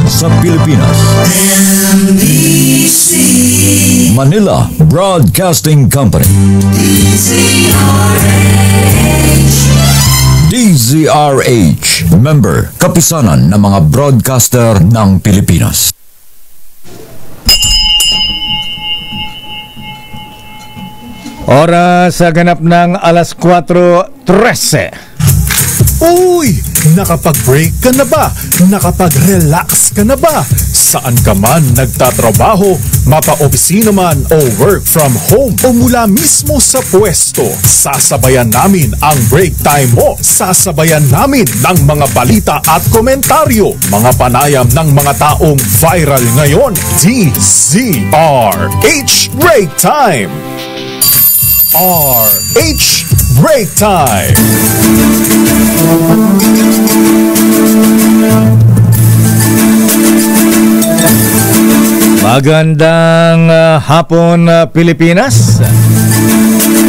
sa Pilipinas. NBC Manila Broadcasting Company. DZRH, member, kapisanan ng mga broadcaster ng Pilipinas. Oras sa ganap ng alas 4:13. Uy! Nakapag-break ka na ba? Nakapag-relax ka na ba? Saan ka man nagtatrabaho, mapa-opisina man o work from home o mula mismo sa pwesto, sasabayan namin ang break time mo. Sasabayan namin ng mga balita at komentaryo, mga panayam ng mga taong viral ngayon. DZRH Break Time! RH Break Time! Magandang hapon, Pilipinas.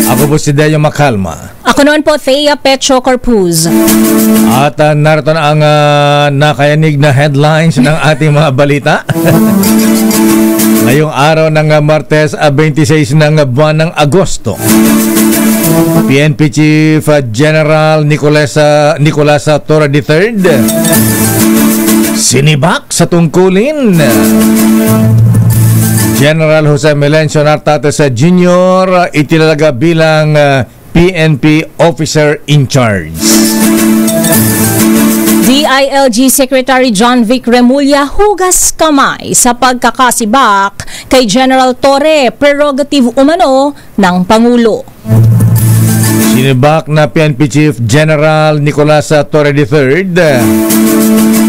Ako po si Deo Macalma. Ako noon po, Thea Petro Corpuz. At narito na ang nakayanig na headlines ng ating mga balita. Ngayong araw ng Martes, 26 ng buwan ng Agosto. PNP Chief General Nicolas Torre III sinibak sa tungkulin. General Jose Melencio Nartates Jr. itinalaga bilang PNP Officer in Charge. DILG Secretary John Vic Remulla hugas kamay sa pagkakasibak kay General Torre, prerogative umano ng Pangulo. Sinibak na PNP Chief General Nicolas Torre III,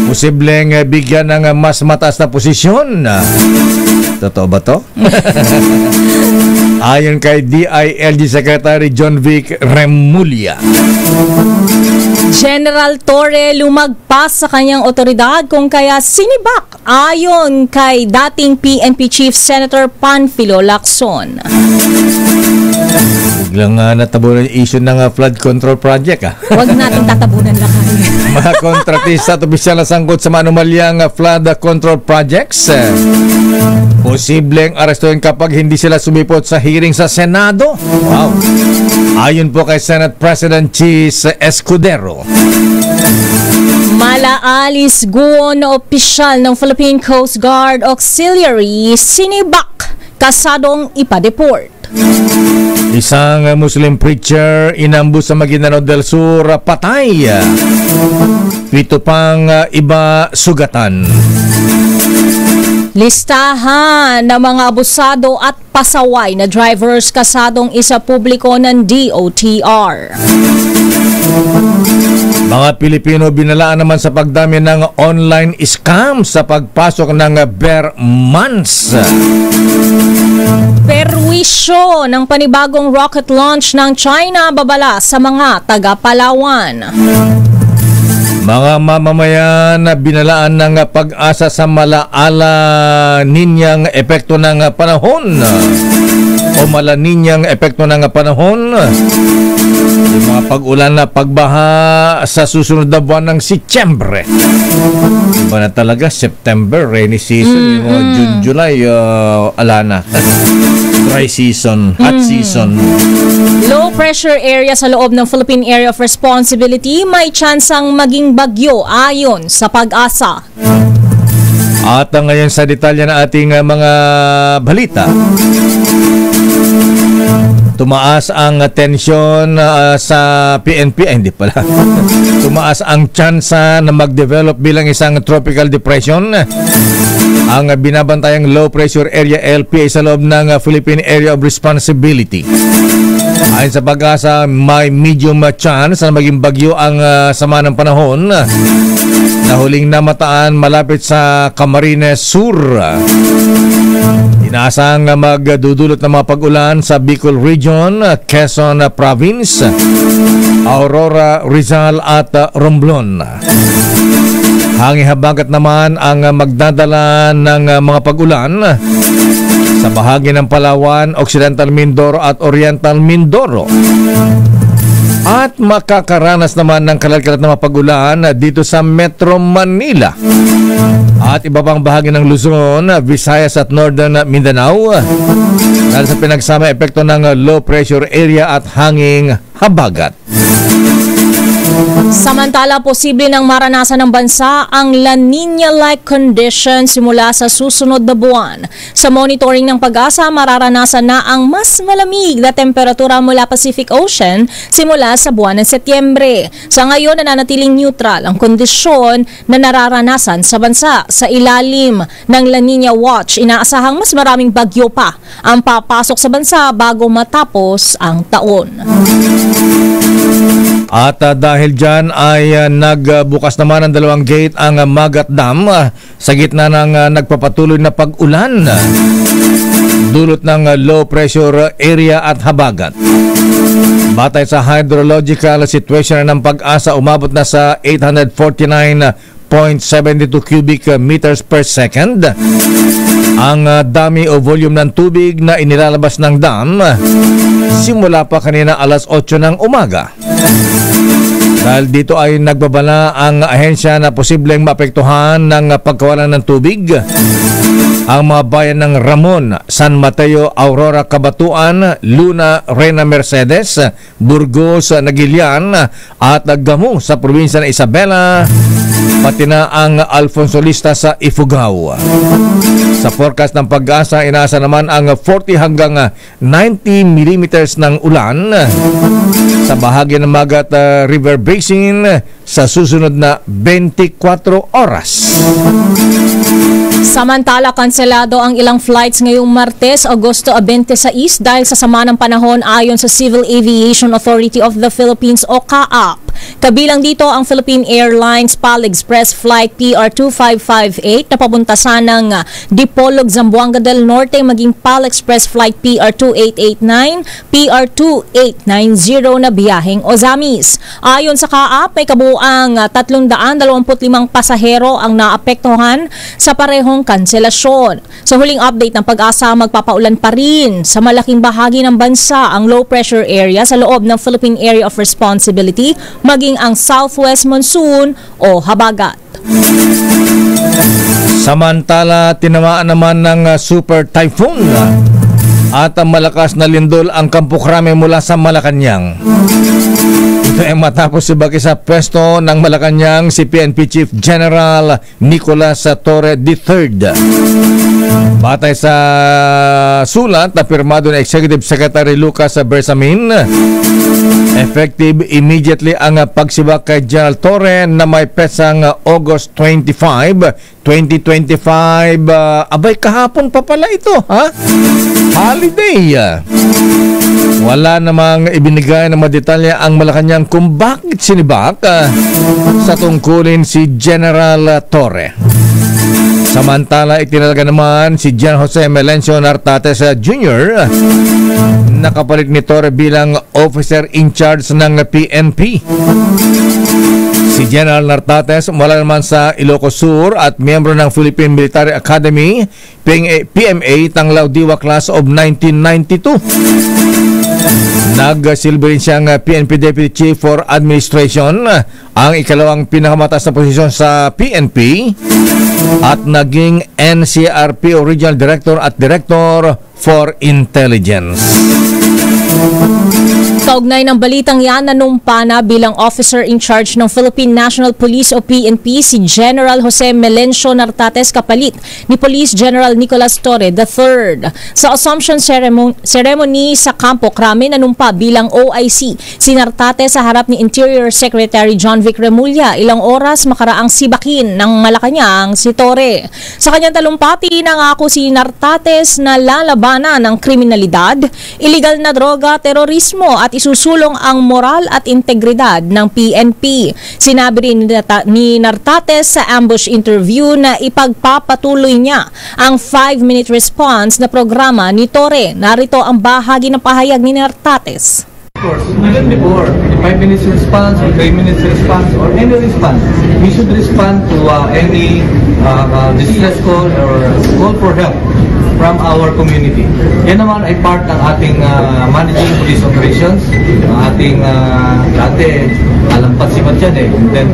posibleng bigyan ng mas mataas na posisyon. Totoo ba to? Ayon kay DILG Secretary John Vic Remulla, General Torre lumagpas sa kanyang otoridad kung kaya sinibak, ayon kay dating PNP Chief Senator Panfilo Lacson. Biglang natabunan yung issue ng flood control project. Huwag natin tatabunan lakay. Mga kontratista at opisyal na sangkot sa manumalyang flood control projects, posibleng arestuhin kapag hindi sila sumipot sa hearing sa Senado. Wow! Ayon po kay Senate President Chis Escudero. Malaalis guon na opisyal ng Philippine Coast Guard Auxiliary sinibak, kasadong ipa-deport. Isang Muslim preacher inambush sa Maguindanao del Sur, patay. 7 pang iba sugatan. Listahan ng mga abusado at pasaway na drivers kasadong isa publiko ng DOTR. Mga Pilipino binalaan naman sa pagdami ng online scam sa pagpasok ng bare months. Perwisyo ng panibagong rocket launch ng China babala sa mga taga-Palawan. Mga mamamayan binalaan ng pag-asa sa malaala ninyang epekto ng panahon o malaninyang epekto ng panahon. Yung mga pag-ulan na pagbaha sa susunod na buwan ng Setyembre. Iba na talaga, September, rainy season. Yung June, July, alana. Dry season, hot season. Low pressure area sa loob ng Philippine Area of Responsibility may tsansang maging bagyo ayon sa Pag-asa. At ngayon sa detalye na ating mga balita. Tumaas ang tensyon sa PNP, hindi pala. Tumaas ang tsansa na mag-develop bilang isang tropical depression. Ang binabantayang low pressure area LPA sa loob ng Philippine Area of Responsibility. Ayon sa Pag-asa, may medium chance na maging bagyo ang sama ng panahon na huling namataan malapit sa Camarines Sur. Inaasang magdudulot ng mga pag-ulan sa Bicol Region, Quezon Province, Aurora, Rizal at Romblon. Hangi-habagat naman ang magdadala ng mga pag-ulan sa bahagi ng Palawan, Occidental Mindoro at Oriental Mindoro. At makakaranas naman ng kalat-kalat na mapag-ulan dito sa Metro Manila at iba pang bahagi ng Luzon, Visayas at Northern Mindanao dahil sa pinagsama epekto ng low pressure area at hanging habagat. Samantala, posible nang maranasan ng bansa ang La Nina-like condition simula sa susunod na buwan. Sa monitoring ng Pag-asa, mararanasan na ang mas malamig na temperatura mula Pacific Ocean simula sa buwan ng Setyembre. Sa ngayon, nananatiling neutral ang kondisyon na nararanasan sa bansa. Sa ilalim ng La Nina Watch, inaasahang mas maraming bagyo pa ang papasok sa bansa bago matapos ang taon. At dahil dyan ay nagbukas naman ang 2 gate ang Magat Dam sa gitna ng nagpapatuloy na pag-ulan dulot ng low pressure area at habagat. Batay sa hydrological situation ng Pag-asa, umabot na sa 849.72 cubic meters per second ang dami o volume ng tubig na inilalabas ng dam simula pa kanina alas 8 ng umaga. Dahil dito ay nagbabala ang ahensya na posibleng maapektuhan ng pagkawalan ng tubig ang mga bayan ng Ramon, San Mateo, Aurora, Cabatuan, Luna, Reyna Mercedes, Burgos, Nagilian at Gamo sa probinsya ng Isabela, pati na ang Alfonso Lista sa Ifugao. Sa forecast ng Pag-asa, inaasa naman ang 40 hanggang 90 millimeters ng ulan sa bahagi ng Magat River Basin sa susunod na 24 oras. Samantala, kanselado ang ilang flights ngayong Martes, Agosto 26 dahil sa sama ng panahon ayon sa Civil Aviation Authority of the Philippines o CAAP. Kabilang dito ang Philippine Airlines PAL Express Flight PR2558 na pabuntasan ng Dipolog, Zamboanga del Norte, maging PAL Express Flight PR2889, PR2890 na biyaheng Ozamis. Ayon sa CAAP, may kabuuang 325 pasahero ang naapektuhan sa parehong kanselasyon. Sa huling update ng Pag-asa, magpapaulan pa rin sa malaking bahagi ng bansa ang low pressure area sa loob ng Philippine Area of Responsibility, maging ang southwest monsoon o habagat. Samantala, tinamaan naman ng super typhoon at malakas na lindol ang Campo Crame mula sa Malacanang. Ito ay matapos ibagi sa pwesto ng Malacanang si PNP Chief General Nicolas Torre III. Batay sa sulat na pirmado ng Executive Secretary Lucas Bersamin, effective immediately ang pagsibak kay General Torre na may petsang August 25, 2025. Abay, kahapon pa pala ito, ha? Holiday. Wala namang ibinigay na madetalya ang Malacanang kung bakit sinibak sa tungkulin si General Torre. Samantala, itinalaga naman si John Jose Melencio Nartates Jr. nakapalit ni Torre bilang officer in charge ng PNP. Si General Nartates mula naman sa Ilocos Sur at miyembro ng Philippine Military Academy, PMA, Tanglaw Diwa Class of 1992. Nagsilbi rin siyang PNP Deputy Chief for Administration, ang ikalawang pinakamataas na posisyon sa PNP, at naging NCRP Regional Director at Director for Intelligence. Kaugnay ng balitang yan, nanumpa na bilang officer in charge ng Philippine National Police o PNP si General Jose Melencio Nartates kapalit ni Police General Nicolas Torre III. Sa Assumption Ceremony sa Campo Crame, nanumpa bilang OIC si Nartates sa harap ni Interior Secretary John Vic Remulla. Ilang oras makaraang sibakin ng Malacanang si Torre. Sa kanyang talumpati, nangako si Nartates na lalabanan ng kriminalidad, iligal na droga, terorismo at isusulong ang moral at integridad ng PNP. Sinabi rin ni Nartates sa ambush interview na ipagpapatuloy niya ang 5-minute response na programa ni Torre. Narito ang bahagi ng pahayag ni Nartates. Of course, even before, the 5 minutes response or 3 minutes response or any response, we should respond to any distress call or call for help. from our community. Yan naman ay part ng ating managing police operations. Ang ating dati, alampat sipat yan eh. And then,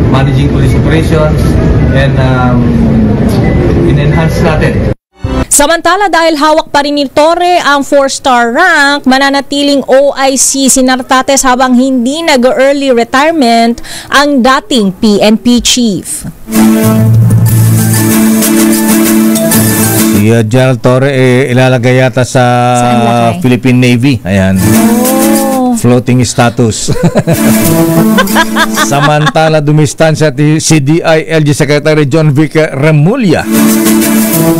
managing police operations and in-enhance natin. Samantala, dahil hawak pa rin ni Torre ang 4-star rank, mananatiling OIC si Nartates habang hindi nag-early retirement ang dating PNP chief. Si General Torre ilalagay yata sa Philippine Navy. Ayan. Floating status. Samantala, dumistansya si DILG Secretary John Vic Remulla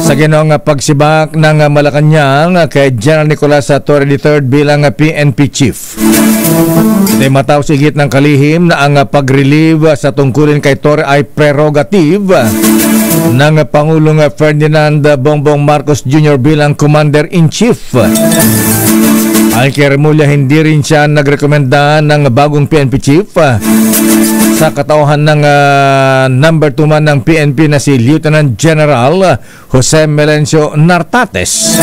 sa ginoong pagsibak ng Malacanang kay General Nicolas Torre III bilang PNP chief. Ito'y matapos higit ng kalihim na ang pag-relieve sa tungkulin kay Torre ay prerogative ng Pangulong Ferdinand Bongbong Marcos Jr. bilang Commander-in-Chief. Ay kay Remulla, hindi rin siya nagrekomenda ng bagong PNP chief sa katauhan ng number 2 man ng PNP na si Lieutenant General Jose Melencio Nartates.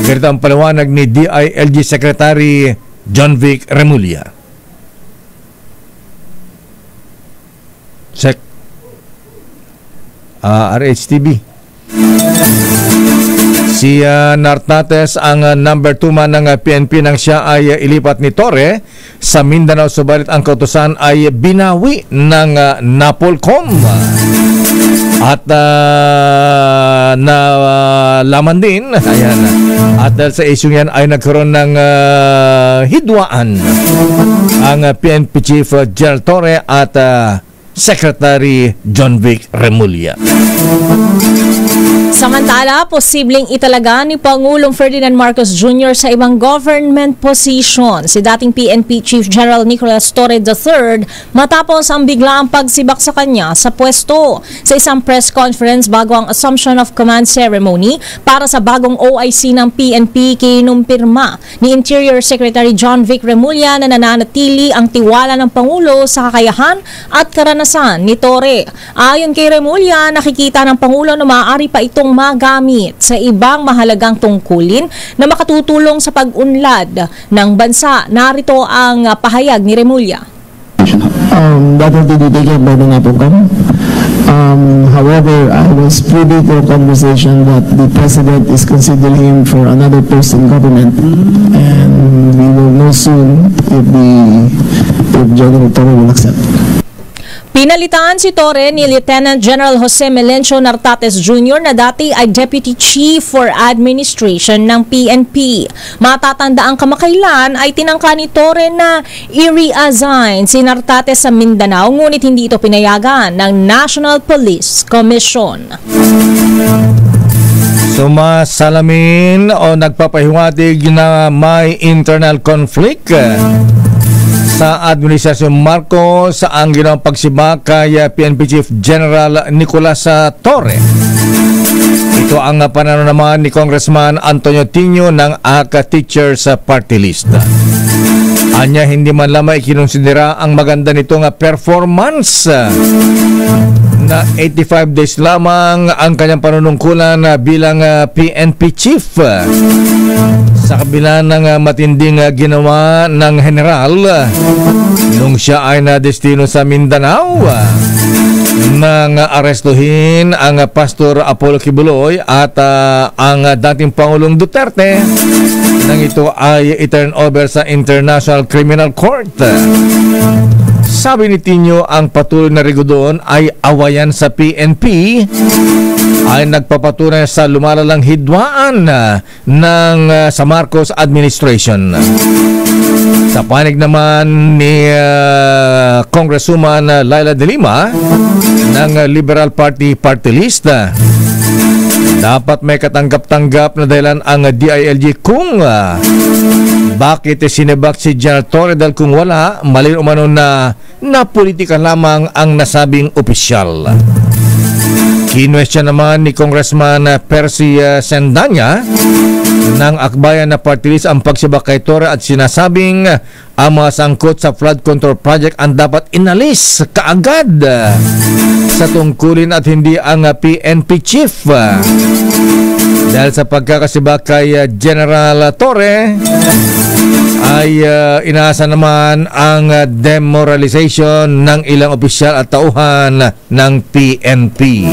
Ganito ang paliwanag ni DILG Secretary John Vic Remulla. Check. RHTV. Si Nartates ang number 2 man ng PNP nang siya ay ilipat ni Torre sa Mindanao, subalit ang kautusan ay binawi ng NAPOLCOM. At nalaman din, ayan, at dahil sa issue yan ay nagkaroon ng hidwaan ang PNP Chief General Torre at Secretary John Vic Remulla. Samantala, posibleng italaga ni Pangulong Ferdinand Marcos Jr. sa ibang government position si dating PNP Chief General Nicolas Torre III matapos ang biglaang pagsibak sa kanya sa pwesto. Sa isang press conference bago ang Assumption of Command ceremony para sa bagong OIC ng PNP, kinumpirma ni Interior Secretary John Vic Remulla na nananatili ang tiwala ng Pangulo sa kakayahan at karanasan ni Torre. Ayon kay Remulla, nakikita ng Pangulo na maaari pa itong magamit sa ibang mahalagang tungkulin na makatutulong sa pag-unlad ng bansa. Narito ang pahayag ni Remulla. That will be taken by the NAPOLCOM. However, I was privy to a conversation that the President is considering him for another post in government, and we will know soon if General Torre will accept. Pinalitan si Torre ni Lieutenant General Jose Melencio Nartates Jr. na dati ay Deputy Chief for Administration ng PNP. Matatanda ang kamakailan ay tinangka ni Torre na i-reassign si Nartates sa Mindanao, ngunit hindi ito pinayagan ng National Police Commission. Sumasalamin o nagpapahiwatig na may internal conflict sa Administrasyon Marcos ang ginawang pagsibak kay PNP Chief General Nicolas Torre. Ito ang pananaw naman ni Congressman Antonio Tino ng ACA Teachers Party List. Anya, hindi man lamang ikinonsidera ang maganda nitong performance na 85 days lamang ang kanyang panunungkulan bilang PNP Chief sa kabila ng matinding ginawa ng general nung siya ay nadestino sa Mindanao nang arestuhin ang Pastor Apollo Kibuloy at ang dating Pangulong Duterte nang ito ay i-turn over sa International Criminal Court. Sabi ni Tino, ang patuloy na rigodon ay awayan sa PNP ay nagpapatunay sa lumalalang hidwaan sa Marcos administration. Sa panig naman ni Congresswoman Laila De Lima ng Liberal Party List, dapat may katanggap-tanggap na dahilan ang DILG kung bakit sinibak si General Torre, dahil kung wala, mali umano na politika lamang ang nasabing opisyal. Kinwestiyon naman ni Congressman Percy Sendanya ng Akbayan na Party List ang pagsibak kay Torre at sinasabing ang mga sangkot sa flood control project ang dapat inalis kaagad sa tungkulin at hindi ang PNP chief. Dahil sa pagkakasibak kay General Torre ay inaasa naman ang demoralization ng ilang opisyal at tauhan ng PNP.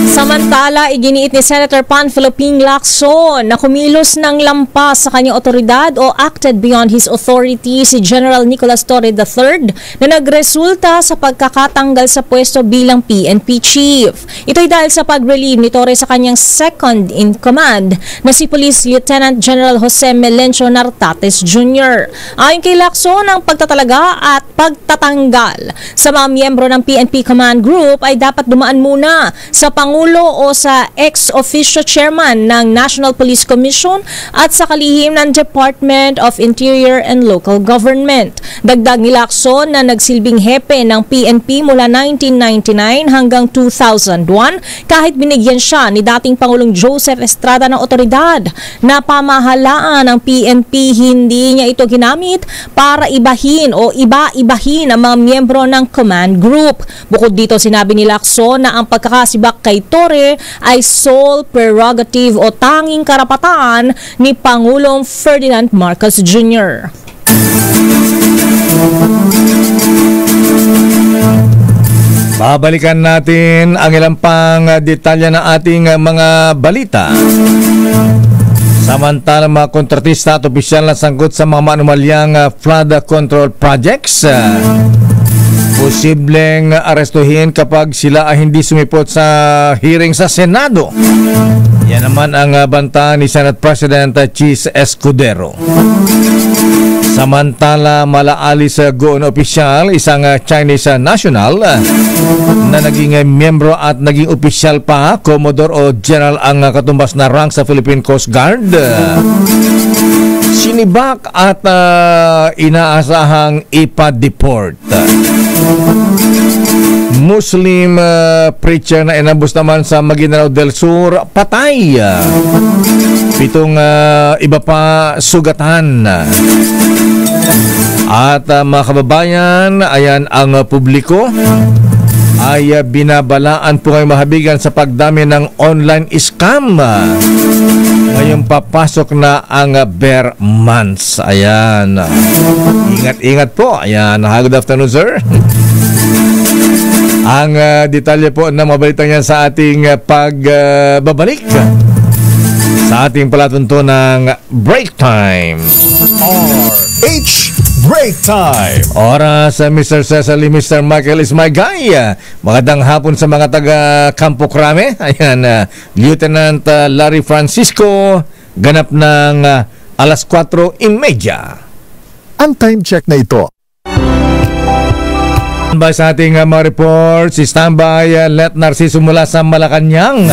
Samantala, iginiit ni Senator Panfilo Ping Lacson na kumilos ng lampas sa kanyang otoridad o acted beyond his authority si General Nicolas Torre III na nagresulta sa pagkakatanggal sa pwesto bilang PNP Chief. Ito'y dahil sa pag-relieve ni Torre sa kanyang second in command na si Police Lieutenant General Jose Melencio Nartates Jr. Ayon kay Lacson, ang pagtatalaga at pagtatanggal sa mga miyembro ng PNP Command Group ay dapat dumaan muna sa Pangulo o sa ex-officio chairman ng National Police Commission at sa kalihim ng Department of Interior and Local Government. Dagdag ni Lacson na nagsilbing hepe ng PNP mula 1999 hanggang 2001 kahit binigyan siya ni dating Pangulong Joseph Estrada ng otoridad na pamahalaan ng PNP, hindi niya ito ginamit para ibahin o iba-ibahin ang mga miyembro ng command group. Bukod dito, sinabi ni Lacson na ang pagkakasibak kay Torre ay sole prerogative o tanging karapatan ni Pangulong Ferdinand Marcos Jr. Babalikan natin ang ilang pang detalye ng ating mga balita. Samantala, mga kontratista at opisyal na sangkot sa mga maanumalyang flood control projects posibleng arestuhin kapag sila ay hindi sumipot sa hearing sa Senado. Yan naman ang banta ni Senate President Chis Escudero. Samantala, malaalis sa goon opisyal, isang Chinese national na naging miyembro at naging opisyal pa, Commodore o General ang katumbas na rank sa Philippine Coast Guard. Sinibak at inaasahang ipa-deport. Muslim preacher na inambus naman sa Maguindanao del Sur, patay. 7 iba pa sugatan. At mga kababayan, ayan ang publiko ay binabalaan po ngayong mahabigan sa pagdami ng online scam. Ngayon papasok na ang bear months. Ayan. Ingat-ingat po. Ayan. Good afternoon, sir. Ang detalye po na mabalitang yan sa ating pagbabalik sa ating palatuntunang break time. RH Break Time. Oras, Mr. Cecily, Mr. Michael is my guy. Magandang hapon sa mga taga Campo Crame. Ayan, Lieutenant Larry Francisco, ganap ng alas 4:30. Ang time check na ito. Standby sa ating mga reports, standby Let Narciso mula sa Malacanang.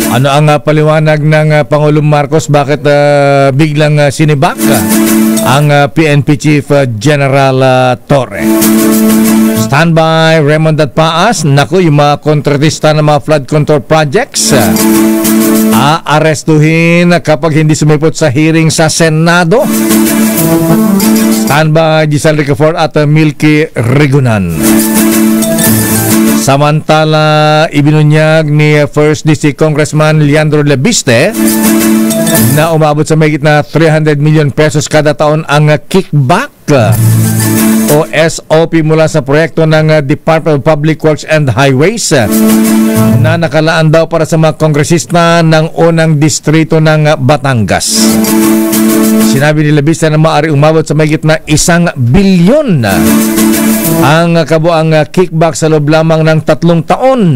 Ano ang paliwanag ng Pangulong Marcos? Bakit biglang sinibak ang PNP Chief General Torre? Standby Raymond at Paas. Naku, yung mga kontratista ng mga flood control projects aarestuhin kapag hindi sumipot sa hearing sa Senado. Standby Giselle Ricafort at Milky Rigunan. Samantala, ibinunyag ni First District Congressman Leandro Lebiste na umabot sa mahigit na 300 million pesos kada taon ang kickback o SOP mula sa proyekto ng Department of Public Works and Highways na nakalaan daw para sa mga kongresista ng unang distrito ng Batangas. Sinabi ni Lebiste na maaari umabot sa mahigit na 1 bilyon ang kabuang kickback sa loob lamang ng 3 taon.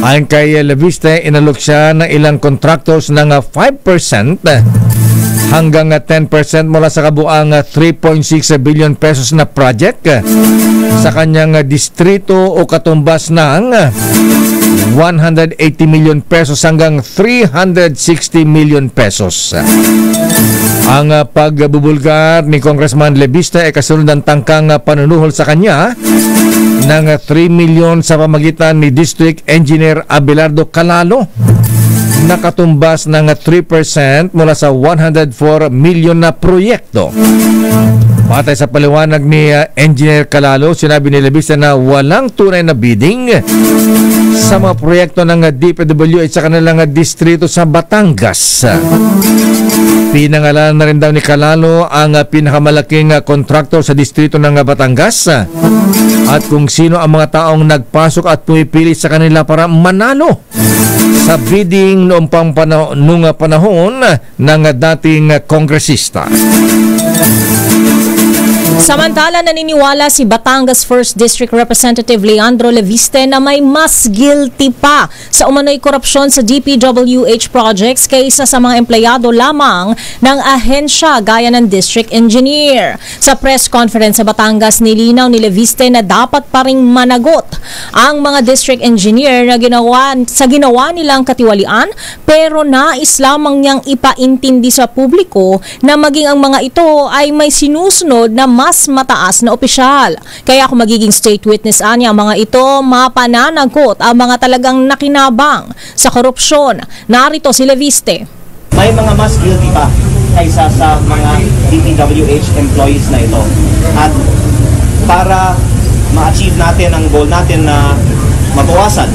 Ayon kay Lebiste, inalok siya ng ilang contractors ng 5% hanggang 10% mula sa kabuang 3.6 billion pesos na project sa kanyang distrito o katumbas ng 180 million pesos hanggang 360 million pesos. Ang pagbubulgar ni Congressman Lebiste ay kasunod ng tangkang panunuhol sa kanya ng 3 milyon sa pamagitan ni District Engineer Abelardo Calalo nakatumbas ng 3% mula sa 104 milyon na proyekto. Batay sa paliwanag ni Engineer Calalo, sinabi ni Leviste na walang tunay na bidding sa mga proyekto ng DPWH sa kanilang distrito sa Batangas. Pinangalanan na rin daw ni Calalo ang pinakamalaking kontraktor sa distrito ng Batangas at kung sino ang mga taong nagpasok at pumipili sa kanila para manalo sa bidding noong panahon ng dating kongresista. Samantala, naniniwala si Batangas 1st District Representative Leandro Leviste na may mas guilty pa sa umano'y korupsyon sa DPWH projects kaysa sa mga empleyado lamang ng ahensya gaya ng District Engineer. Sa press conference sa Batangas, nilinaw ni Leviste na dapat pa ring managot ang mga District Engineer na ginawa nilang katiwalian, pero nais lamang niyang ipaintindi sa publiko na maging ang mga ito ay may sinusunod na mas mataas na opisyal. Kaya kung magiging state witness anya ang mga ito, mapananagot ang mga talagang nakinabang sa korupsyon. Narito si Leviste. May mga mas guilty pa kaysa sa mga DPWH employees na ito. At para ma-achieve natin ang goal natin na mabawasan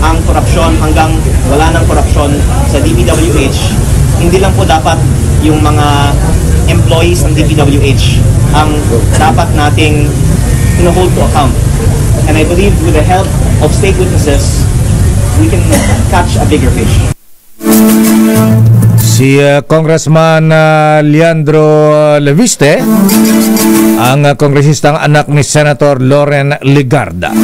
ang korupsyon hanggang wala ng korupsyon sa DPWH, hindi lang po dapat yung mga employees ng DPWH ang dapat nating hold to account. And I believe with the help of state witnesses, we can catch a bigger fish. Si Congressman Leandro Leviste, ang kongresistang anak ni Senator Loren Legarda.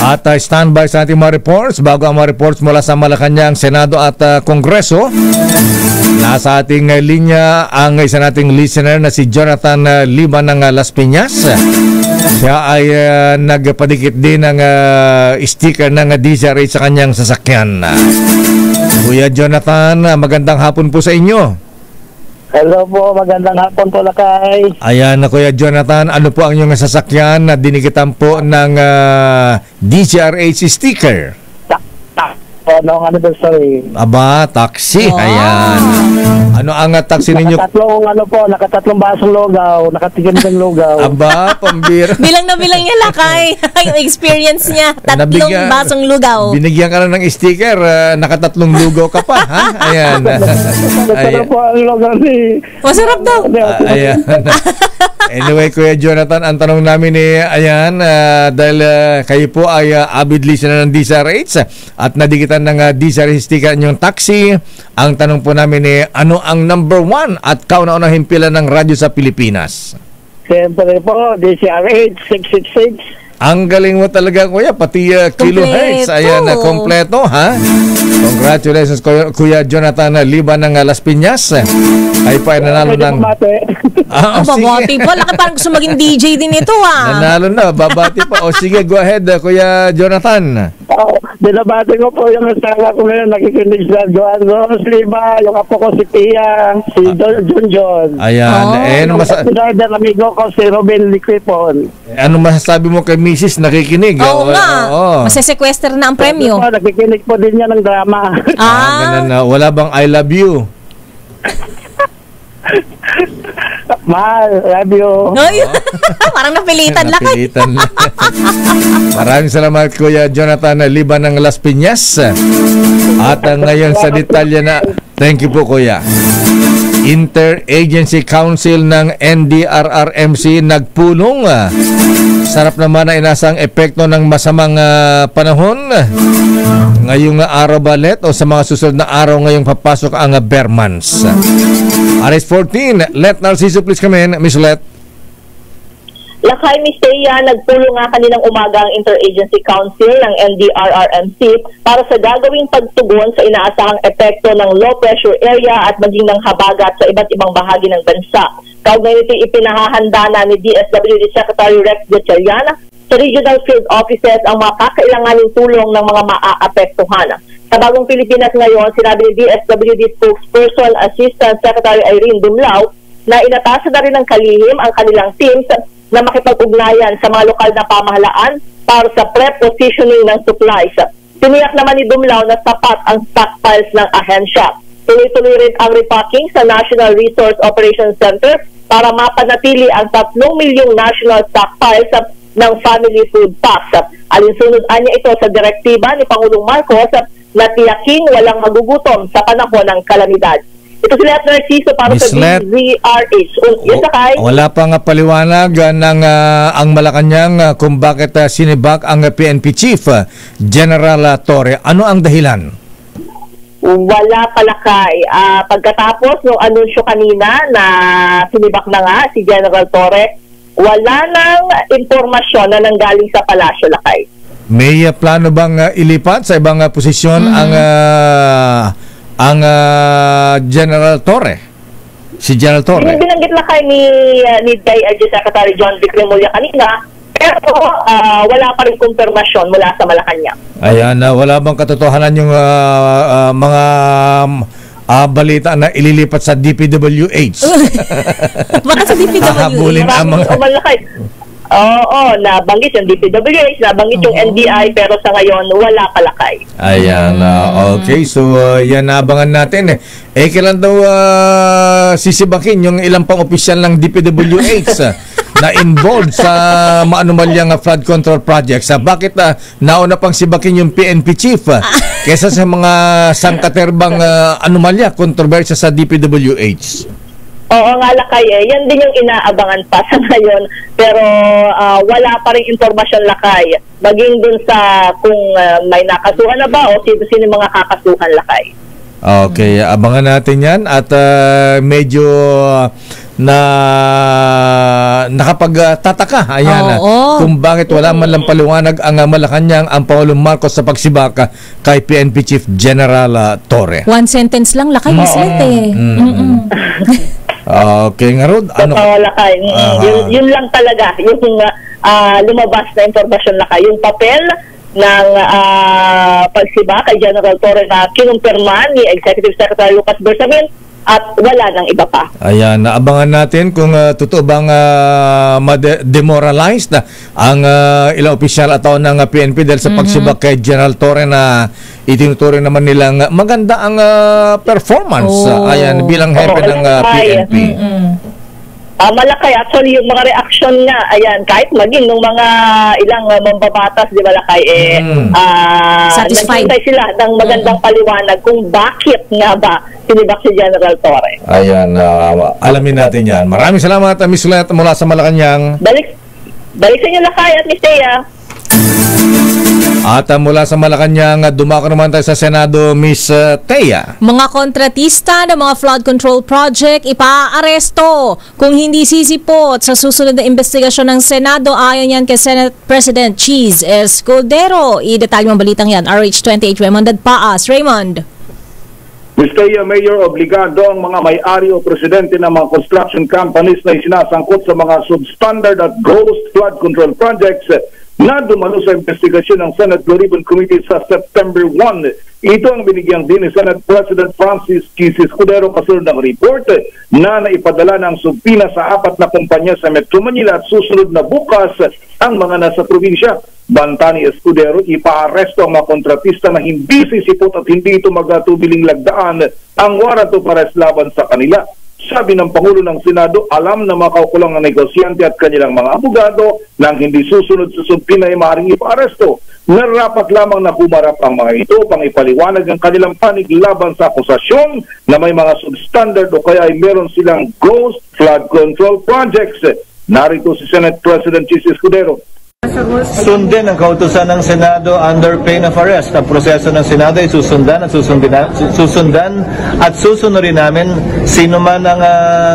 At standby sa ating mga reports. Bago ang mga reports mula sa Malacanang, Senado at Kongreso, nasa ating linya ang isa nating listener na si Jonathan Lima ng Las Piñas. Siya ay nagpadikit din ng sticker ng DZRH sa kanyang sasakyan. Kuya Jonathan, magandang hapon po sa inyo. Hello po, magandang hapon po lakay. Ayan na Kuya Jonathan, ano po ang inyong sasakyan na dinikitan po ng DZRH sticker? Noong anniversary. Aba, taxi. Wow. Ayan. Ano ang taxi ninyo? Nakatatlong basong lugaw, nakatigil ng lugaw. Aba, pambira. Bilang na bilang niya lakay. Yung experience niya, tatlong basong lugaw. Binigyan ka na ng sticker, nakatatlong lugaw ka pa, ha? Ayan. Masarap po ang lugaw ni... Masarap daw. Ayan. Anyway, Kuya Jonathan, ang tanong namin ayan, dahil kayo po ay avid listener ng DZRH at nadikitan ng DZRH sticker yung taxi, ang tanong po namin ano ang number 1 at kauna-unahing pila ng radyo sa Pilipinas? Siyempre po, DZRH 666. Ang galing mo talaga, Kuya, pati kilohertz. Ayan, kompleto, ha? Congratulations, Kuya Jonathan Liba ng Las Piñas. Ay pa, nanalo ng... Babati pa. Laki parang gusto maging DJ din ito, ha? Nanalo na, babati pa. O sige, go ahead, Kuya Jonathan. Binabati ko po yung asawa ko ngayon, nakikinig sa Joan Rose Liba, yung apo ko si Pia, si John. Ayan. Yung amigo ko si Robin Liquipon. Ano masasabi mo kay Mrs. nakikinig? Oo nga. Masesequester na ang premyo. Nakikinig po din niya ng drama. Ganun na. Wala bang I love you? Mahal, love you. Parang napilitan lang. Maraming salamat, Kuya Jonathan Liba ng Las Piñas. At ngayon sa detalye na, thank you po, Kuya. Interagency Council ng NDRRMC nagpulong. Sarap naman na inasang epekto ng masamang panahon ngayong araw balet o sa mga susunod na araw ngayong papasok ang bear months. Aris 14, Let Narciso, please come in. Miss Let. Lakay, Miss Thea, nagpulong nga kaninang umaga ang Interagency Council ng NDRRMC para sa gagawing pagtugon sa inaasahang epekto ng low pressure area at maging ng habagat sa iba't ibang bahagi ng bansa. Kaugnay nito ipinahahanda na ni DSWD Secretary Rex Gatchalian sa regional field offices ang mga kakailanganing tulong ng mga maaapektuhan. Sa Bagong Pilipinas ngayon, sinabi ni DSWD spokesperson Assistant Secretary Irene Dumlao na inatasan na rin ng kalihim ang kanilang teams na makipag-ugnayan sa mga lokal na pamahalaan para sa pre-positioning ng supplies. Tiniyak naman ni Dumlao na sapat ang stockpiles ng ahensya. Tuloy-tuloy rin ang repacking sa National Resource Operations Center para mapanatili ang 3 milyong national stockpiles ng family food packs. Alinsunod anya ito sa direktiba ni Pangulong Marcos na tiyaking walang magugutom sa panahon ng kalamidad. Ito si Let Narciso para sa DZRH. Yes, Sakay. Wala pang paliwanag ng ang Malacanang kung bakit sinibak ang PNP Chief General Torre. Ano ang dahilan? Wala palakay. Pagkatapos ng anunsyo kanina na sinibak na nga si General Torre, wala nang impormasyon na nanggaling sa palasyo, Lakay. May plano bang ilipat sa ibang posisyon ang General Torre? Si General Torre? Yung binanggit Lakay ni DILG Secretary John Vic Remulla kanina, pero wala pa rin kumpirmasyon mula sa Malacanang. Ayan, wala bang katotohanan yung mga balita na ililipat sa DPWH? Baka sa DPWH. Hahabulin ang mga... Oo, nabanggit yung DPWH, nabanggit yung NBI, pero sa ngayon, wala palakay. Ayan, okay. So, yan naabangan natin. Kailan daw sisibakin yung ilang pang opisyal ng DPWH na involved sa maanumalyang flood control projects? Bakit nauna pang sibakin yung PNP chief kesa sa mga sangkaterbang anomalya, kontrobersya sa DPWH? Oo nga, Lakay. Yan din yung inaabangan pa sa ngayon. Pero wala pa rin informasyon, Lakay. Maging dun sa kung may nakasuhan na ba o sino mga kakasuhan, Lakay. Okay, abangan natin yan. At medyo nakapagtataka. Ayan, kung bakit wala man lang paliwanag ang Malacanang, ang Pangulong Marcos sa pagsibaka kay PNP Chief General Torre. One sentence lang, Lakay. Mislet Okay nga, Rod. Ano? Lakay. Yun lang talaga. Yung lumabas na informasyon, Lakay. Yung papel ng pagsiba kay General Torre na kinumpirma ni Executive Secretary Lucas Bersamin at wala nang iba pa. Ayan, naabangan natin kung totoo bang demoralized na ang ilang opisyal at tao ng PNP dahil sa pagsibak kay General Torre na itinuturo naman nilang maganda ang performance ayan, bilang hepe ng PNP. Malakay. Actually, yung mga reaction nga, ayan, kahit maging ng mga ilang mambabatas, di ba, Lakay, satisfied. nagkintay sila ng magandang paliwanag kung bakit nga ba sinibak si General Torre. Ayan, alamin natin yan. Maraming salamat, Miss Ulet, mula sa Malacanang. Balik sa inyo, Lakay, at Miss Thea. At mula sa Malacanang, dumako naman tayo sa Senado, Miss Thea. Mga kontratista ng mga flood control project ipaaresto kung hindi sisipot sa susunod na investigasyon ng Senado. Ayon yan kay Senate President Cheese Escudero. I-detalye mo balitang yan. RH28 Raymond Paas. Raymond. Mr. Mayor, obligado ang mga may-ari o presidente ng mga construction companies na isinasangkot sa mga substandard at ghost flood control projects na dumalo sa investigasyon ng Senate Blue Ribbon Committee sa September 1. Ito ang binigyang din ni Senate President Francis Cheese Escudero kasunod ng report na naipadala ng subpina sa 4 na kumpanya sa Metro Manila at susunod na bukas ang mga nasa probinsya. Banta ni Escudero, ipaaresto ang mga kontratista na hindi sisipot at hindi ito magatubiling lagdaan ang warrant of arrest laban sa kanila. Sabi ng Pangulo ng Senado, alam na makaukulang ng negosyante at kanilang mga abogado nang hindi susunod sa subpina ay maaaring ipaaresto. Narapat lamang na humarap ang mga ito pang ipaliwanag ang kanilang panig laban sa akusasyon na may mga substandard o kaya ay meron silang ghost flood control projects. Narito si Senate President Cheese Escudero. Sundin ang kautusan ng Senado under pain of arrest. Ang proseso ng Senado ay susundan at susunurin namin sino man ang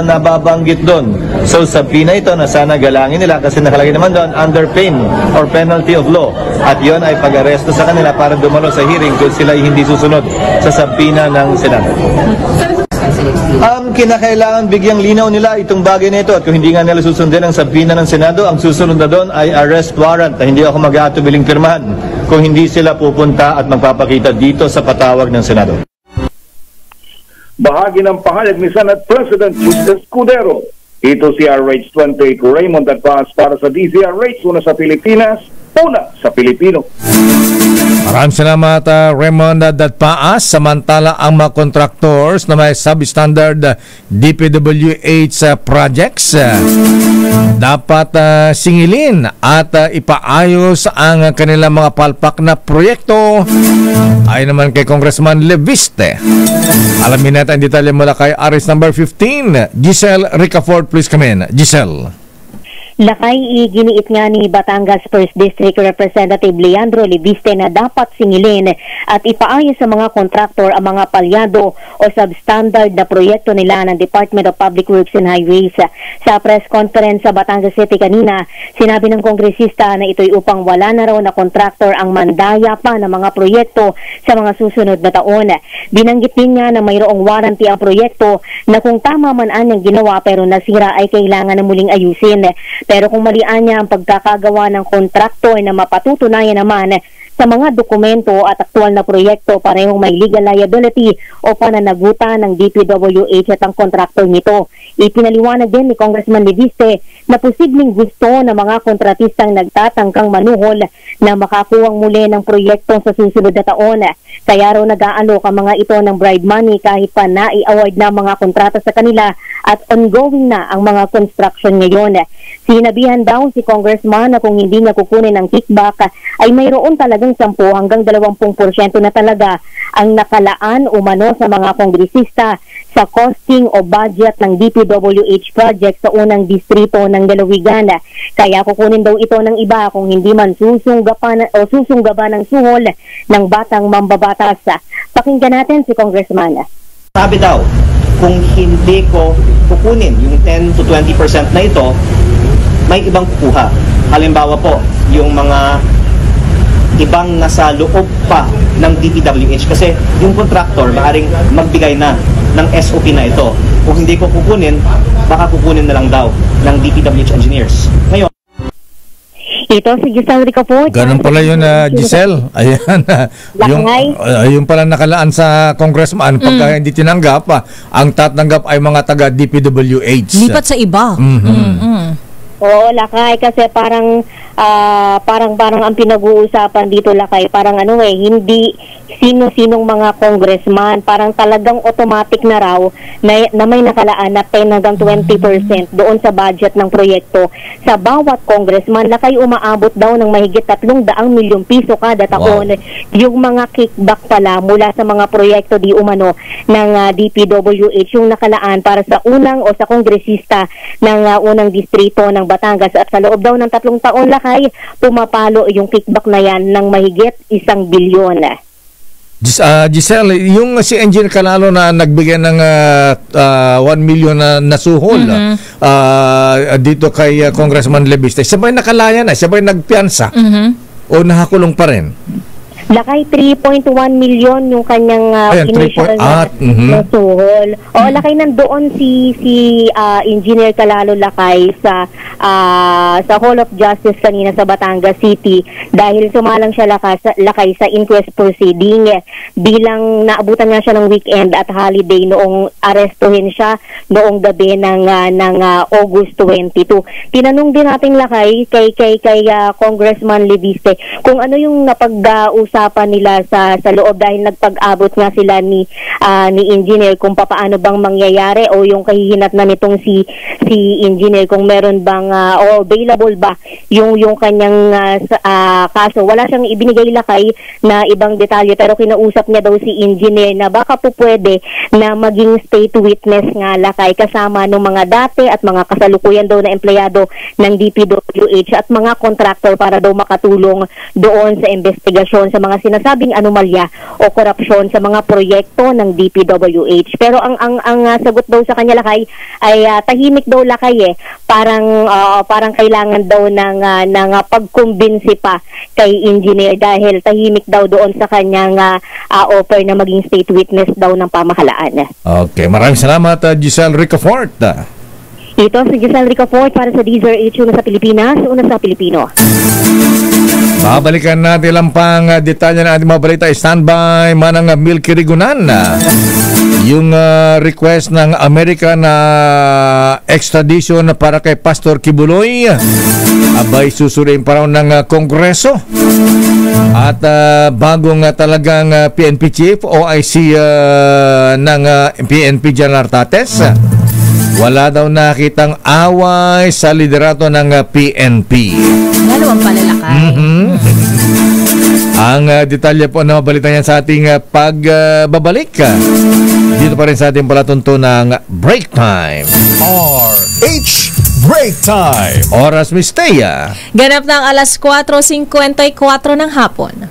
nababanggit doon. So sa pina ito na sana galangin nila kasi nakalagay naman doon under pain or penalty of law. At yon ay pag-aresto sa kanila para dumalo sa hearing kung sila ay hindi susunod sa sabina ng Senado. Kinakailangan bigyang linaw nila itong bagay na ito at kung hindi nga nila susundin ang sabina ng Senado, ang susunod na doon ay arrest warrant na hindi ako mag-aatubiling pirmahan kung hindi sila pupunta at magpapakita dito sa patawag ng Senado. Bahagi ng pahayag ni Senate President Cheese Escudero. Ito si RH28 Raymond Paas para sa DZRH, una sa Pilipinas, una sa Pilipino. Maraming salamat, Raymond Datpaas. Samantala, ang mga contractors na may substandard DPWH projects dapat singilin at ipaayos ang kanilang mga palpak na proyekto. Ayon naman kay Congressman Leviste. Alamin natin ang detalye mula kay Aris number 15, Giselle Ricafort. Please come in, Giselle. Lakay, iginiit nga ni Batangas 1st District Representative Leandro Leviste na dapat singilin at ipaayos sa mga kontraktor ang mga palyado o substandard na proyekto nila ng Department of Public Works and Highways. Sa press conference sa Batangas City kanina, sinabi ng kongresista na ito'y upang wala na raw na kontraktor ang mandaya pa ng mga proyekto sa mga susunod na taon. Binanggit din nga na mayroong warranty ang proyekto na kung tama man ang ginawa pero nasira ay kailangan na muling ayusin. Pero kung malian niya ang pagkakagawa ng kontraktor na mapatutunayan naman sa mga dokumento at aktual na proyekto, parehong may legal liability o pananagutan ng DPWH at ang kontraktor nito. Ipinaliwanag din ni Congressman Leviste na posibleng gusto ng mga kontratistang nagtatangkang manuhol na makakuwang muli ng proyekto sa susunod na taon. Kaya raw nag-aalok ang mga ito ng bribe money kahit pa na-i-award na mga kontrata sa kanila at ongoing na ang mga construction ngayon. Sinabihan daw si Congressman na kung hindi niya kukunin ang kickback ay mayroon talagang 10 hanggang 20% na talaga ang nakalaan umano sa mga kongresista sa costing o budget ng DPWH project sa unang distrito ng Dalawigan. Kaya kukunin daw ito ng iba kung hindi man susunggaban ng suhol ng batang mambabatas. Pakinggan natin si Congressman. Sabi daw, kung hindi ko kukunin yung 10 to 20% na ito, may ibang kukuha. Halimbawa po, yung mga ibang nasa loob pa ng DPWH kasi yung contractor maaaring magbigay na ng SOP na ito. Kung hindi ko kukunin, baka kukunin na lang daw ng DPWH engineers. Ngayon, ito si Giselle Ricafort. Ganun pala yun, Giselle. Ayan. Yung pala nakalaan sa congressman pagka hindi tinanggap, ang tatanggap ay mga taga DPWH. Lipat sa iba. Oo, Lakay, kasi parang ang pinag-uusapan dito, Lakay, parang hindi sino-sinong mga congressman, parang talagang automatic na raw na may nakalaan na 10 hanggang 20% doon sa budget ng proyekto. Sa bawat congressman, Lakay, umaabot daw ng mahigit 300 milyong piso kada taon. Yung mga kickback pala mula sa mga proyekto di umano ng DPWH yung nakalaan para sa unang o sa kongresista ng unang distrito ng Batangas, at sa loob daw ng 3 taon, Lakay, pumapalo yung kickback na yan ng mahigit 1 bilyon. Giselle, yung si Engineer Canalo na nagbigay ng 1 million na suhol dito kay Congressman Leviste, siya ba'y nakalaya na? Siya ba'y nagpiansa? O nakakulong pa rin? Lakay, 3.1 million yung kanyang initial na suhol. O, Lakay, nandoon si Engineer Calalo, Lakay, sa Hall of Justice kanina sa Batangas City dahil sumalang siya, Lakay, sa inquest proceeding bilang naabutan nga siya ng weekend at holiday noong arestuhin siya noong gabi ng August 22. Tinanong din natin, Lakay, kay Congressman Leviste kung ano yung napag-usapan nila sa loob dahil nagpag-abot nga sila ni Engineer kung paano bang mangyayari o yung kahihinat na nitong si Engineer kung meron bang o available ba yung kanyang kaso. Wala siyang ibinigay, Lakay, na ibang detalye pero kinausap niya daw si Engineer na baka po pwede na maging state witness nga, Lakay, kasama ng mga dati at mga kasalukuyan daw na empleyado ng DPWH at mga contractor para daw makatulong doon sa investigasyon sa mga sinasabing anomalya o korupsyon sa mga proyekto ng DPWH. Pero ang sagot daw sa kanya, Lakay, ay tahimik daw, Lakay, parang kailangan daw ng pagkumbinsi pa kay Engineer dahil tahimik daw doon sa kanyang offer na maging state witness daw ng pamahalaan. Okay, maraming salamat, Giselle Ricafort. Ito si Giselle Ricafort para sa DZRH, una sa Pilipinas, una sa Pilipino. Babalikan natin lang pang detalye na ating mga balita. Standby manang Milky Rigunan. Yung request ng Amerika na extradition para kay Pastor Kibuloy abay susuriin pa raw ng Kongreso. At bagong talagang PNP Chief, OIC ng PNP General Tates, wala daw nakitang away sa liderato ng PNP. Ano ang palalakay? Ang detalye po na balita niyan sa ating pagbabalik. Dito pa rin sa ating palatuntunang Break Time. RH Break Time. Oras Mistea. Ganap ng alas 4:54 ng hapon.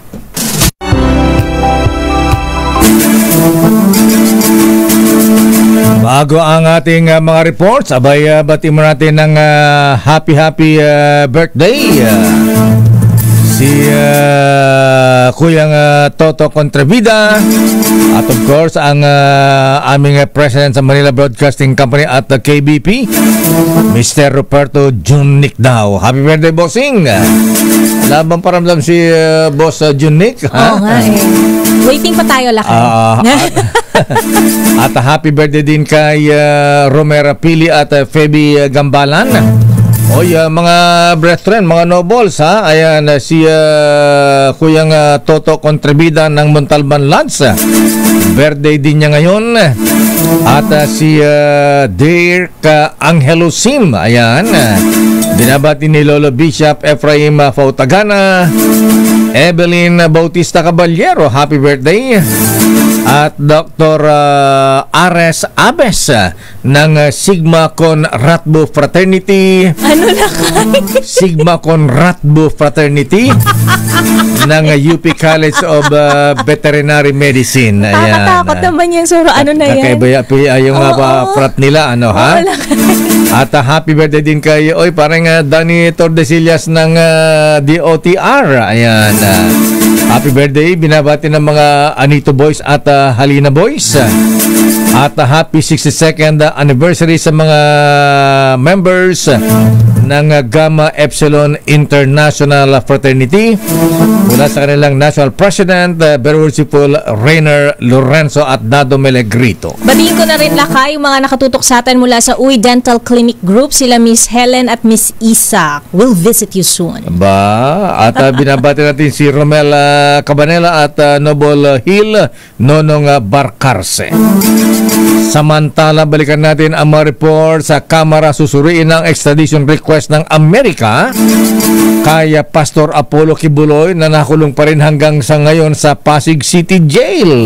Bago ang ating mga reports, abay bati mo natin ng happy birthday. Si Kuyang Toto Contrevida at of course ang aming president sa Manila Broadcasting Company at the KBP, Mr. Roberto Junnic daw. Happy birthday, bossing! Labang paramdam si Boss Junnic. Oo nga eh. Waiting pa tayo lakay. At happy birthday din kay Romera Pili at Feby Gambalan. Oy, mga brethren, mga nobles, ha? Ayan, si Kuyang Toto Contrevida ng Montalban Lands. Birthday din niya ngayon. At si Dirk Angelo Sim, ayan. Binabati ni Lolo Bishop Ephraim Fautagana, Evelyn Bautista Caballero, happy birthday. At Dr. Ares Abes ng Sigma Con Ratbo Fraternity. Ano na kayo? Sigma Con Ratbo Fraternity ng UP College of Veterinary Medicine. Ayan. Takot naman yan. So, ano na yan? Kakaiba yung frat nila, ano ha? At happy birthday din kay, parang Danny Tordesillas ng DOTR. Ayan. Happy birthday. Binabati ng mga Anito Boys at Halina Boys. At happy 62nd anniversary sa mga members ng Gamma Epsilon International Fraternity mula sa kanilang National President, Venerable Rainer Lorenzo at Dado Melegrito. Batiin ko na rin lakay yung mga nakatutok sa atin mula sa UI Dental Clinic Group, sila Miss Helen at Miss Isa. We'll visit you soon. At binabati natin si Romel Cabanela at Noble Hill Nonong Barcarse. Samantala, balikan natin ang mga report sa Kamara. Susuriin ng extradition request ng Amerika kaya Pastor Apollo Kibuloy na nakulong pa rin hanggang sa ngayon sa Pasig City Jail.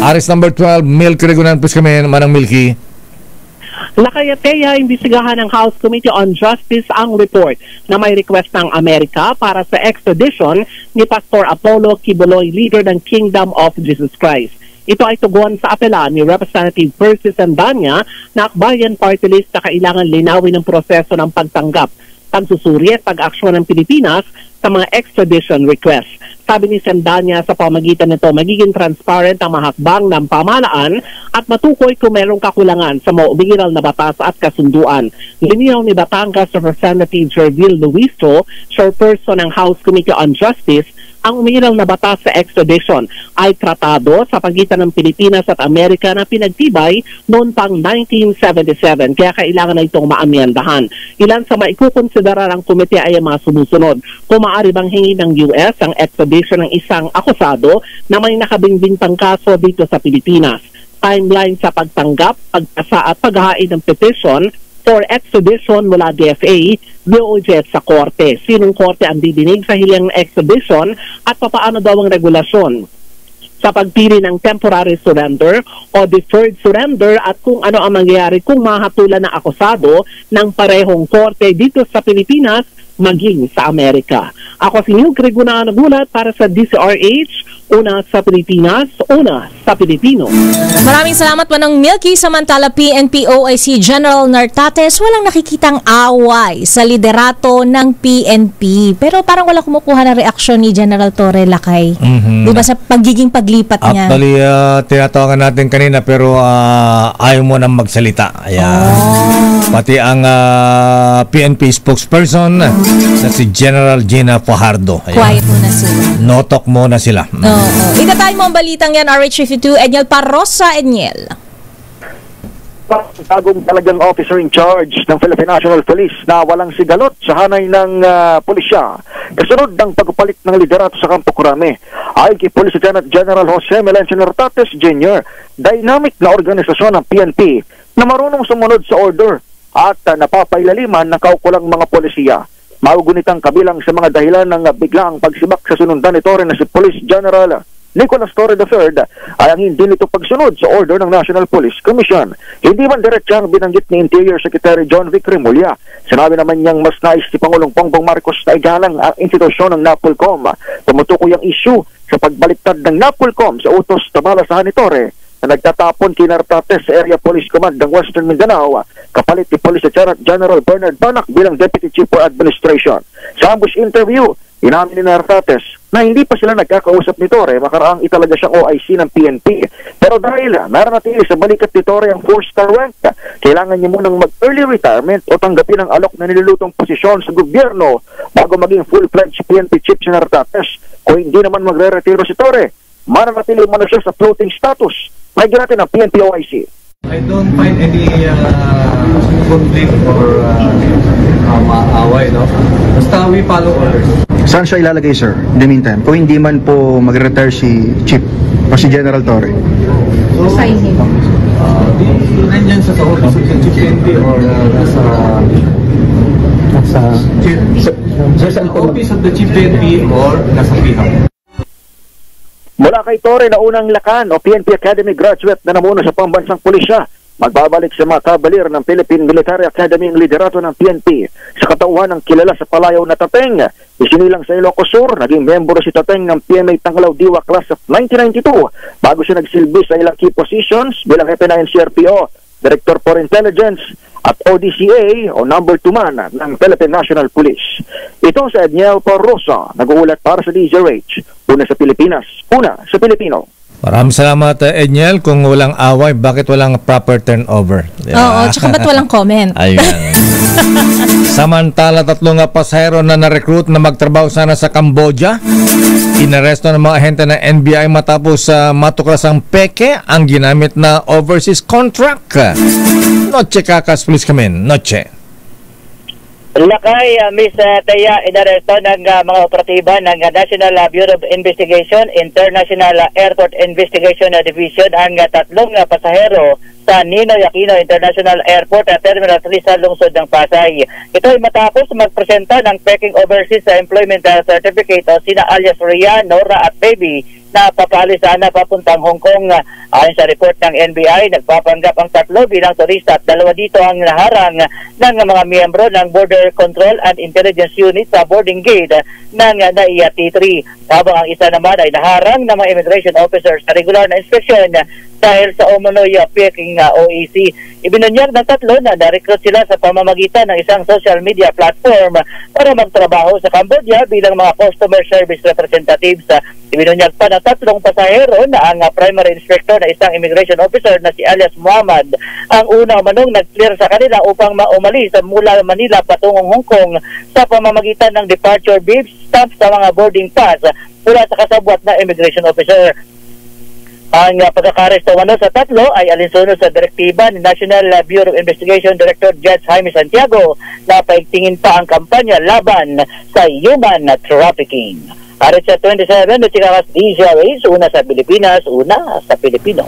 Arrest number 12, Milky Regunan. Plus kami, Manang Milky. Lakayateya, imbestigahan ng House Committee on Justice ang report na may request ng Amerika para sa extradition ni Pastor Apollo Kibuloy, leader ng Kingdom of Jesus Christ. Ito ay tugon sa apela ni Representative Percy Sandanya na akbayan party list na kailangan linawin ng proseso ng pagtanggap, pagsusuri at pag-aksyon ng Pilipinas sa mga extradition requests. Sabi ni Sandanya, sa pamagitan nito magiging transparent ang mahakbang ng pamahalaan at matukoy kung mayroong kakulangan sa mga umiiral na batas at kasunduan. Linaw ni Batangas Representative Jervil Luistro, chairperson ng House Committee on Justice, ang umiiral na batas sa extradition ay tratado sa pagitan ng Pilipinas at Amerika na pinagtibay noon pang 1977, kaya kailangan na itong maamyendahan. Ilan sa maikukonsidera ng komite ay ang mga sumusunod. Kung maaari bang hingi ng US ang extradition ng isang akusado na may nakabingbintang kaso dito sa Pilipinas. Timeline sa pagtanggap, pagpasa at paghahain ng petition for extradition mula DFA, DOJ sa korte. Sinong korte ang didinig sa hiling extradition at papaano daw ang regulasyon sa pagpili ng temporary surrender o deferred surrender at kung ano ang mangyayari kung mahatulan na akusado ng parehong korte dito sa Pilipinas maging sa Amerika. Ako si Milky Regunan, nagulat para sa DCRH, una sa Pilipinas, una sa Pilipino. Maraming salamat Manong Milky. Samantala, PNP OIC General Nartates, walang nakikitang away sa liderato ng PNP. Pero parang wala kumukuha ng reaksyon ni General Torre Lakay. Diba sa pagiging paglipat niya? Actually, tinatawagan natin kanina pero ayaw mo nang magsalita. Ayan. Pati ang PNP spokesperson na si General Gina Fajardo. Ayan. Quiet muna sila. Notok muna sila. Itatay mo ang balitang yan, RH52, Edniel Parrosa. Edniel. Bagong talagang officer in charge ng Philippine National Police na walang sigalot sa hanay ng pulisya. Kasunod ng pagpapalit ng liderato sa Campo Crame. Ayon kay Police Lieutenant General Jose Melencio Nartates Jr., dynamic na organisasyon ng PNP na marunong sumunod sa order at napapailaliman ng kaukulang mga polisiya. Maugunitang kabilang sa mga dahilan ng biglaang pagsibak sa sunundan nito rin na si Police General Nicolas Torre III ay ang hindi nito pagsunod sa order ng National Police Commission. Hindi man diretsang binanggit ni Interior Secretary John Vic Remulla. Sinabi naman niyang mas nais si Pangulong Bongbong Marcos na igalang ang institusyon ng NAPOLCOM. Tumutukoy ang issue sa pagbaliktad ng NAPOLCOM sa utos na malasahan ni Torre na nagtatapon kay Nartates sa Area Police Command ng Western Mindanao kapalit ni Police Lieutenant General Bernard Banac bilang Deputy Chief for Administration. Sa ambush interview, inamin ni Nartates na hindi pa sila nagkakausap ni Torre makaraang italaga siyang OIC ng PNP. Pero dahil naranatili sa balikat ni Torre ang 4-star rank, kailangan niya munang mag-early retirement o tanggapin ang alok na nilulutong posisyon sa gobyerno bago maging full-fledged PNP chief si Nartates. Kung hindi naman magre-retiro si Torre, mananatili mo na siya sa floating status. Nagyan natin ang PNP OIC. I don't find any conflict or maaway, no? Basta we follow orders. Saan siya ilalagay, sir, in the meantime? Kung hindi man po mag-retire si Chief o si General Torre? Sa isip. Nandiyan sa office of the PNP or sa office of the Chief PNP or nasa PIHA. Mula kay Torre na unang lakan o PNP Academy graduate na namuno sa pambansang pulisya, magbabalik sa mga kabalir ng Philippine Military Academy ang liderato ng PNP sa katauhan ng kilala sa palayaw na Tateng. Isinilang sa Ilocos Sur, naging membro si Tateng ng PMA Tanglaw Diwa Class of 1992 bago siya nagsilbi sa ilang key positions bilang hepe ng NCRPO, Director for Intelligence at ODCA o number 2 man ng Philippine National Police. Ito sa Edniel Parrosa, nag-uulat para sa DZRH. Una sa Pilipinas, una sa Pilipino. Maraming salamat, Edniel. Kung walang away, bakit walang proper turnover? Oo, tsaka ba't walang comment? Ayun. Samantala, 3 pasahero na na-recruit na magtrabaho sana sa Cambodia. Inaresto ng mga ahente ng NBI matapos matuklasang peke ang ginamit na overseas contract. Noche Kakas, please come in. Noche. Lakay, Miss Teya, inaresto ng mga operatiba ng National Bureau of Investigation, International Airport Investigation Division ang 3 pasahero sa Ninoy Aquino International Airport at Terminal 3 sa lungsod ng Pasay. Ito ay matapos magpresenta ng peking overseas employment certificate o sina alias Ria, Nora at Baby na papalis sana papuntang Hong Kong. Ayon sa report ng NBI, nagpapanggap ang 3 bilang turista at 2 dito ang naharang ng mga miyembro ng Border Control and Intelligence Unit sa boarding gate ng NAIA T3. Habang ang isa naman ay naharang ng mga immigration officers sa regular na inspeksyon dahil sa umunoy peking OEC. Ibinunyag ng 3 na na-recruit sila sa pamamagitan ng isang social media platform para magtrabaho sa Cambodia bilang mga customer service representatives. Ibinunyag pa ng 3 pasahero na ang primary inspector na isang immigration officer na si alias Muhammad ang una manong nag-clear sa kanila upang umalis mula Manila patungong Hong Kong sa pamamagitan ng departure bib stamp sa mga boarding pass mula sa kasabwat na immigration officer. Ang pagkakaresto sa 3 ay alinsunod sa direktiba ni National Bureau of Investigation Director Judge Jaime Santiago na paigtingin pa ang kampanya laban sa human trafficking. Arit sa 27, Nochekakas DZRH, una sa Pilipinas, una sa Pilipino.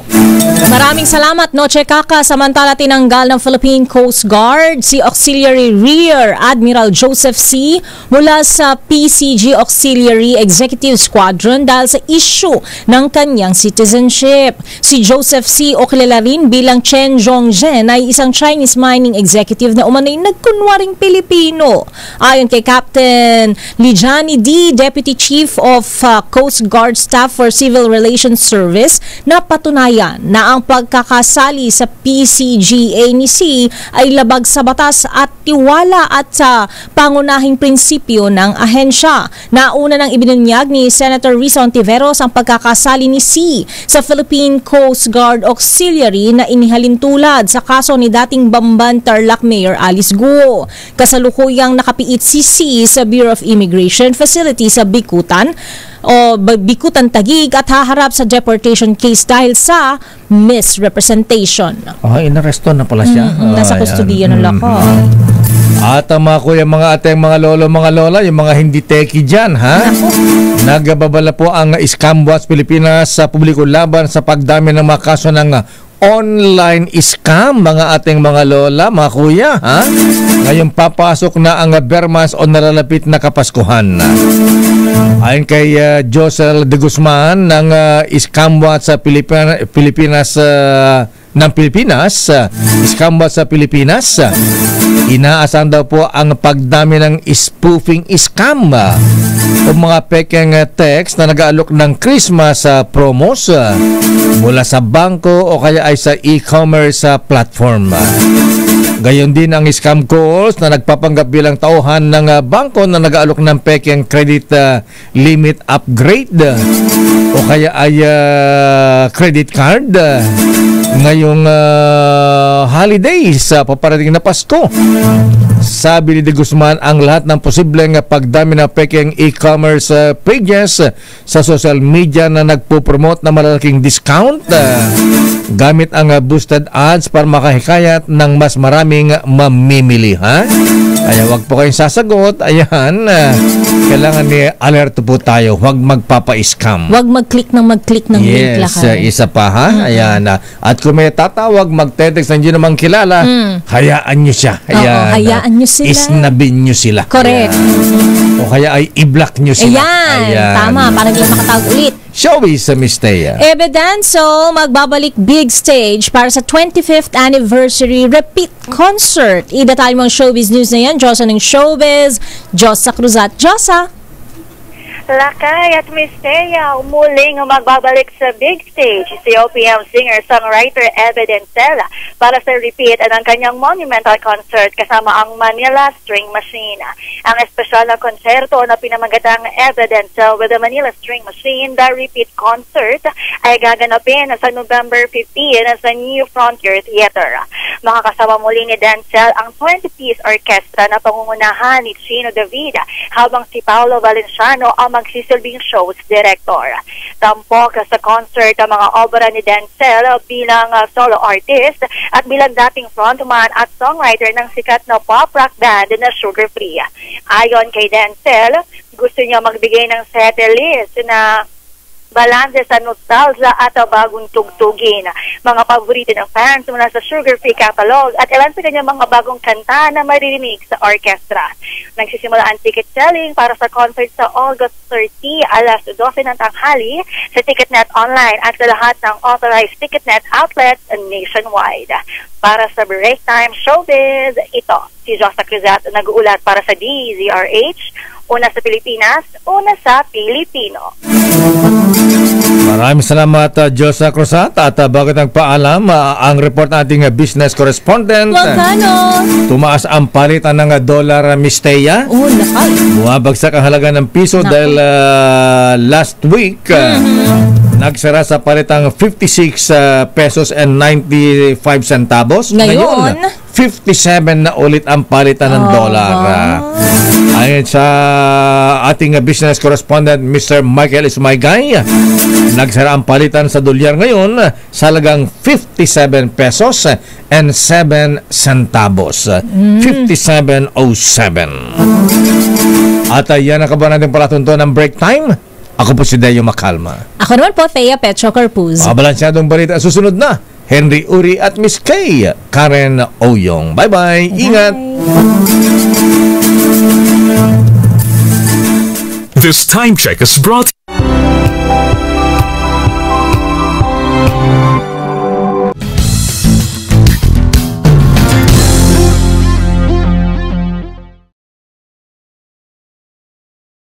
Maraming salamat, Noche Kaka. Samantala, tinanggal ng Philippine Coast Guard si Auxiliary Rear Admiral Joseph C. mula sa PCG Auxiliary Executive Squadron dahil sa issue ng kanyang citizenship. Si Joseph C. o kilala rin bilang Chen Zhongzhen ay isang Chinese mining executive na umano'y nagkunwaring Pilipino. Ayon kay Captain Lijani D., Deputy Chief of Coast Guard Staff for Civil Relations Service, na patunayan na ang pagkakasali sa PCGA ni C ay labag sa batas at tiwala at sa pangunahing prinsipyo ng ahensya. Nauna nang ibinunyag ni Senator Risa Ontiveros ang pagkakasali ni C sa Philippine Coast Guard Auxiliary na inihalin tulad sa kaso ni dating Bamban Tarlac Mayor Alice Guo. Kasalukuyang nakapiit si C sa Bureau of Immigration Facility sa Bicutan, bikutan tagig at haharap sa deportation case dahil sa misrepresentation. Inaresto na pala siya. Nasa kustodiya ng lako. At mga kuya, mga ating mga lolo, mga lola, yung mga hindi teki dyan, ha? Nagbabala po ang Scam Watch Pilipinas sa publiko laban sa pagdami ng mga kaso ng online scam, mga ating mga lola, mga kuya, ha? Ngayon papasok na ang Bermas o nalalapit na Kapaskuhan. Ayon kay Josel de Guzman ng Scam Watch sa Pilipinas, Scam Watch sa Pilipinas, inaasahan daw po ang pagdami ng spoofing scam o mga pekeng text na nag-aalok ng Christmas promos mula sa bangko o kaya ay sa e-commerce platform. Gayon din ang scam calls na nagpapanggap bilang tauhan ng bangko na nag-aalok ng pekeng credit limit upgrade o kaya ay credit card ngayong holidays, paparating na Pasko. Sabi ni De Guzman, ang lahat ng posibleng pagdami na pekeng e-commerce pages sa social media na nagpo-promote na malalaking discount gamit ang boosted ads para makahikayat ng mas maraming mamimili, ha? Kaya wag po kayong sasagot. Ayan, kailangan alert po tayo. Huwag magpapa-scam. Wag mag-click ng link lakay. Isa pa, ha? Ayan. At kung may tatawag, mag-text na hindi naman kilala, hayaan nyo siya. Ayan. Hayaan nyo sila. Isnabin nyo sila. Correct. Ayan. O kaya ay i-block nyo sila. Ayan. Tama, para hindi makatawag ulit. Showbiz sa Miss Thea. Ebedanso magbabalik big stage para sa 25th anniversary repeat concert. Ida tayo mga showbiz news na yan. Diyosa ng showbiz, Josa Cruzat. Josa! Lakay at Miss Thea, muling magbabalik sa big stage si OPM singer-songwriter Ebedancela para sa repeat ng kanyang monumental concert kasama ang Manila String Machine. Ang espesyal na konserto na pinamagatang Ebedancela with the Manila String Machine, the repeat concert, ay gaganapin sa November 15 sa New Frontier Theater. Makakasama muli ni Dancel ang 20-piece orchestra na pangungunahan ni Chino David habang si Paolo Valenciano ang magsisilbing shows director. Tampok sa concert ang mga obra ni Dancel bilang solo artist at bilang dating frontman at songwriter ng sikat na pop rock band na Sugar Free. Ayon kay Dancel, gusto niya magbigay ng set list na balanse sa nostalgia at bagong tugtugin. Mga paborito ng fans mula sa Sugar Free catalog at ilan sa kanyang mga bagong kanta na maririnig sa orchestra. Nagsisimula ang ticket selling para sa concert sa August 30 alas 12 ng tanghali sa Ticketnet Online at sa lahat ng authorized Ticketnet outlets nationwide. Para sa Break Time Showbiz, ito si Josa Cruzat nag-uulat para sa DZRH. Una sa Pilipinas, una sa Pilipino. Maraming salamat, Josa Cruzat. At bago nagpaalam, ang report nating business correspondent. Magkano? Tumaas ang palitan ng dollar, Miss Thea. Nakay. Bumabagsak ang halaga ng piso dahil last week nagsara sa palitang 56 pesos and 95 centavos. Ngayon 57 na ulit ang palitan ng dollar. Ayon sa ating business correspondent, Mr. Michael Ismaygay, nagsara ang palitan sa dolyar ngayon sa halagang 57 pesos and 7 centavos. 57.07. At yan ang kaba natin palatunto ng break time. Ako po si Deo Macalma. Ako naman po, Thea Petro Carpuz. Mga balansyadong balita susunod na. Henry Uri at Miss Kay Karen Oyong. Bye-bye. Ingat. This time check is brought